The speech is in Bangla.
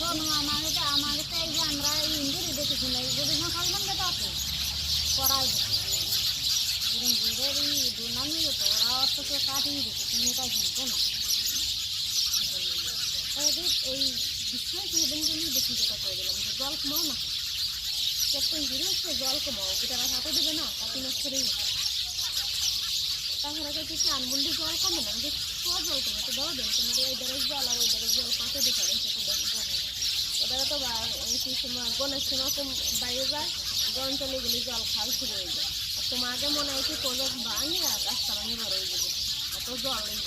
আমাকে তো এই যে আমরা ইন্দুরি দেখেছি না যদি না খাইলাম বেটা আছে করাই দেখি দুর্নামি হতো ওরা অত কাটিয়ে দিত তুমি তাই শুনতো না এই বিষয় সেদিনকে আমি বেশি যেটা করে দিলাম যে জল কমাও না প্রত্যেক জিনিস জল কমাও গিটারা হাতে দেবে না কাটি নষ্ট করেই তাছাড়া কিছু আনবন্দি জল কমে না যে সব জল কমে তো দাও দেন তোমার এই দরের জল আর ওই দরের জল পাতে ডিফারেন্স ওদের তো সেই সময় গণের সময় কম বাইরে যায় গরম চলে গেলে জল খাল শুরু হয়ে যায় আর তোমার আগে মনে হয় কি প্রজেক্ট ভাঙে আর রাস্তা ভাঙে বড় হয়ে যাবে এত জল এই